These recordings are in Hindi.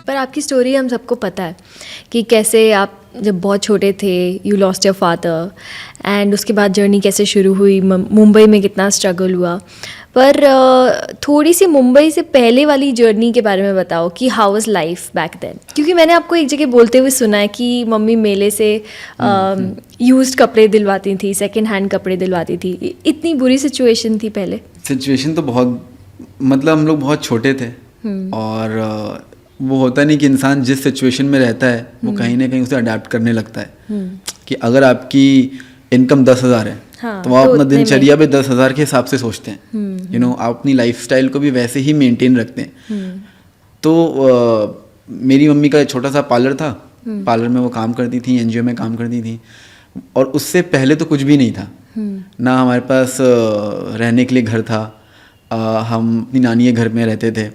पर आपकी स्टोरी हम सबको पता है कि कैसे आप जब बहुत छोटे थे you lost your father and उसके बाद जर्नी कैसे शुरू हुई, मुंबई में कितना स्ट्रगल हुआ। पर थोड़ी सी मुंबई से पहले वाली जर्नी के बारे में बताओ कि how was life back then, क्योंकि मैंने आपको एक जगह बोलते हुए सुना है कि मम्मी मेले से यूज्ड कपड़े दिलवाती थी, सेकंड हैंड कपड़े दिलवाती थी। इतनी बुरी सिचुएशन थी पहले? सिचुएशन तो बहुत, मतलब हम लोग बहुत छोटे थे और वो होता नहीं कि इंसान जिस सिचुएशन में रहता है वो कहीं ना कहीं उसे अडेप्ट करने लगता है कि अगर आपकी इनकम 10,000 है तो आप अपना दिनचर्या भी 10,000 के हिसाब से सोचते हैं। यू नो, आप अपनी लाइफस्टाइल को भी वैसे ही मेंटेन रखते हैं। तो मेरी मम्मी का एक छोटा सा पार्लर था, पार्लर में वो काम करती थी, एनजीओ में काम करती थी। और उससे पहले तो कुछ भी नहीं था, ना हमारे पास रहने के लिए घर था। हम अपनी नानी के घर में रहते थे।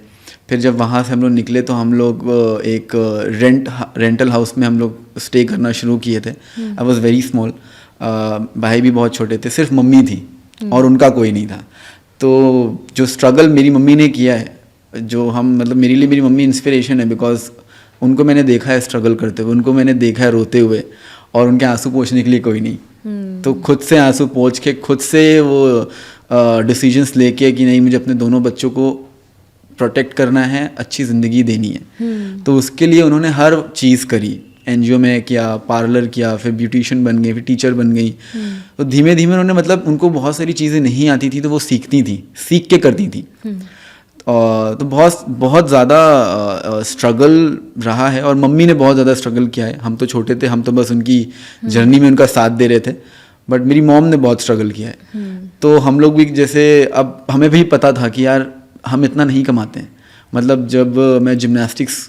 फिर जब वहाँ से हम लोग निकले तो हम लोग एक रेंटल हाउस में हम लोग स्टे करना शुरू किए थे। आई वॉज वेरी स्मॉल, भाई भी बहुत छोटे थे, सिर्फ मम्मी थी और उनका कोई नहीं था। तो जो स्ट्रगल मेरी मम्मी ने किया है, जो हम, मतलब मेरे लिए मेरी मम्मी इंस्पिरेशन है, बिकॉज उनको मैंने देखा है स्ट्रगल करते हुए, उनको मैंने देखा है रोते हुए, और उनके आंसू पोंछने के लिए कोई नहीं। तो खुद से आंसू पोंछ के, खुद से वो डिसीजंस लेके कि नहीं मुझे अपने दोनों बच्चों को प्रोटेक्ट करना है, अच्छी ज़िंदगी देनी है। तो उसके लिए उन्होंने हर चीज़ करी। एनजीओ में किया, पार्लर किया, फिर ब्यूटिशियन बन गई, फिर टीचर बन गई। तो धीमे धीमे उन्होंने, मतलब उनको बहुत सारी चीज़ें नहीं आती थी तो वो सीखती थी, सीख के करती थी। तो बहुत बहुत ज़्यादा स्ट्रगल रहा है और मम्मी ने बहुत ज़्यादा स्ट्रगल किया है। हम तो छोटे थे, हम तो बस उनकी जर्नी में उनका साथ दे रहे थे, बट मेरी मॉम ने बहुत स्ट्रगल किया है। तो हम लोग भी, जैसे अब हमें भी पता था कि यार हम इतना नहीं कमाते हैं। मतलब जब मैं जिम्नास्टिक्स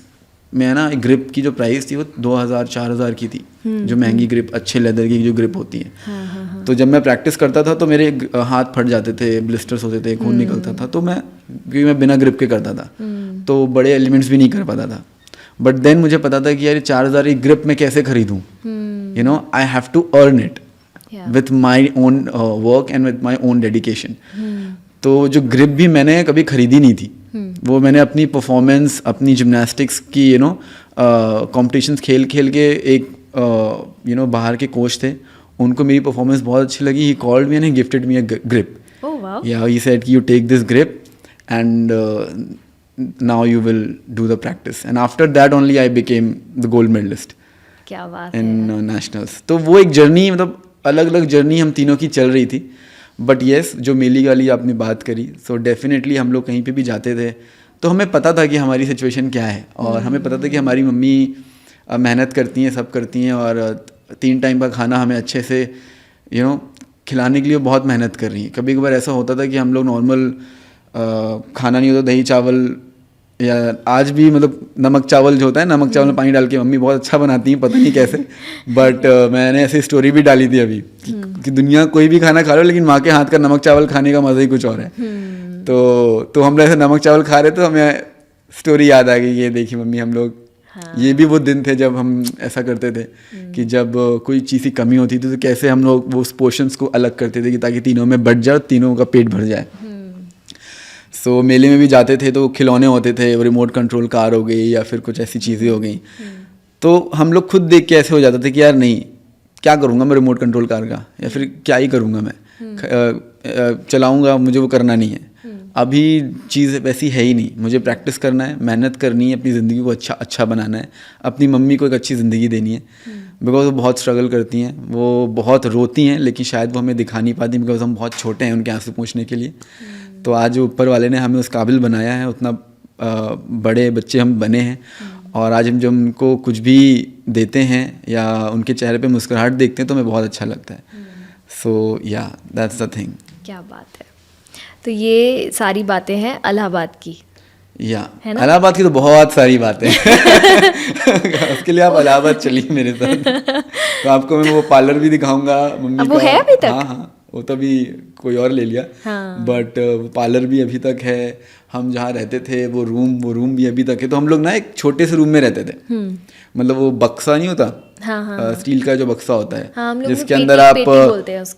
में, है ना, एक ग्रिप की जो प्राइस थी वो 2,000-4,000 की थी, जो महंगी ग्रिप, अच्छे लेदर की जो ग्रिप होती है। तो जब मैं प्रैक्टिस करता था तो मेरे हाथ फट जाते थे, ब्लिस्टर्स होते थे, खून निकलता था। तो क्योंकि मैं बिना ग्रिप के करता था तो बड़े एलिमेंट्स भी नहीं कर पाता था। बट देन मुझे पता था कि यार 4,000 की ग्रिप मैं कैसे खरीदूँ। You know, I have to earn it with my own work and with my own dedication. तो जो ग्रिप भी मैंने कभी खरीदी नहीं थी, वो मैंने अपनी परफॉर्मेंस, अपनी जिम्नास्टिक्स की, यू नो, कॉम्पिटिशन्स खेल के, एक यू नो बाहर के कोच थे, उनको मेरी परफॉर्मेंस बहुत अच्छी लगी। He called me and he gifted me a grip. या ही सेड कि you take this grip and now you will do the practice. And after that only I became the gold medalist क्या बात इन नेशनल्स। तो वो एक जर्नी, मतलब अलग अलग जर्नी हम तीनों की चल रही थी। बट येस, जो मेली वाली आपने बात करी, सो डेफिनेटली हम लोग कहीं पे भी जाते थे तो हमें पता था कि हमारी सिचुएशन क्या है, और हमें पता था कि हमारी मम्मी मेहनत करती हैं, सब करती हैं, और 3 टाइम का खाना हमें अच्छे से, यू नो, खिलाने के लिए बहुत मेहनत कर रही हैं। कभी कभार ऐसा होता था कि हम लोग नॉर्मल खाना नहीं होता, दही चावल, या आज भी मतलब नमक चावल जो होता है, नमक चावल में पानी डाल के मम्मी बहुत अच्छा बनाती हैं, पता नहीं कैसे। बट मैंने ऐसी स्टोरी भी डाली थी अभी कि दुनिया कोई भी खाना खा लो, लेकिन माँ के हाथ का नमक चावल खाने का मज़ा ही कुछ और है। तो हम लोग ऐसे नमक चावल खा रहे, तो हमें स्टोरी याद आ गई, ये देखी मम्मी, हम लोग, ये भी वो दिन थे जब हम ऐसा करते थे कि जब कोई चीज़ की कमी होती थी तो कैसे हम लोग वो पोर्शंस को अलग करते थे कि ताकि तीनों में बट जाए, तीनों का पेट भर जाए। सो मेले में भी जाते थे तो खिलौने होते थे, रिमोट कंट्रोल कार हो गई या फिर कुछ ऐसी चीज़ें हो गई। तो हम लोग खुद देख के ऐसे हो जाते थे कि यार नहीं, क्या करूँगा मैं रिमोट कंट्रोल कार का, या फिर क्या ही करूँगा मैं, चलाऊँगा, मुझे वो करना नहीं है। अभी चीज़ वैसी है ही नहीं, मुझे प्रैक्टिस करना है, मेहनत करनी है, अपनी ज़िंदगी को अच्छा बनाना है, अपनी मम्मी को एक अच्छी ज़िंदगी देनी है। बिकॉज वो बहुत स्ट्रगल करती हैं, वो बहुत रोती हैं, लेकिन शायद वो हमें दिखा नहीं पाती बिकॉज हम बहुत छोटे हैं उनके आंसू पोंछने के लिए। तो आज ऊपर वाले ने हमें उस काबिल बनाया है, उतना बड़े बच्चे हम बने हैं, और आज हम जब उनको कुछ भी देते हैं या उनके चेहरे पे मुस्कुराहट देखते हैं तो हमें बहुत अच्छा लगता है। सो या दैट्स द थिंग। क्या बात है। तो ये सारी बातें हैं इलाहाबाद की, या इलाहाबाद की तो बहुत सारी बातें हैं। उसके लिए आप इलाहाबाद चलिए मेरे साथ, तो आपको मैं वो पार्लर भी दिखाऊंगा मम्मी का। वो है अभी तक? हाँ, वो तो अभी कोई और ले लिया। बट पार्लर भी अभी तक है। हम जहाँ रहते थे वो रूम भी अभी तक है। तो हम लोग ना एक छोटे से रूम में रहते थे, मतलब वो बक्सा नहीं होता, स्टील का जो बक्सा होता है, जिसके अंदर आप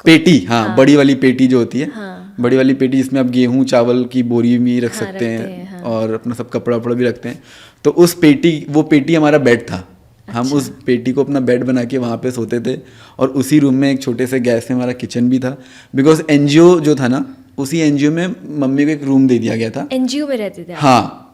पेटी, बड़ी वाली पेटी जो होती है, बड़ी वाली पेटी जिसमें आप गेहूँ चावल की बोरी भी रख हाँ, सकते रखते हैं हैं, हाँ। और अपना सब कपड़ा वपड़ा भी रखते हैं। तो वो पेटी हमारा बेड था। हम उस पेटी को अपना बेड बना के वहाँ पे सोते थे और उसी रूम में एक छोटे से गैस में हमारा किचन भी था। बिकॉज एनजीओ जो था ना, उसी एनजीओ में मम्मी को एक रूम दे दिया गया था। एनजीओ में रहते थे आप? हाँ।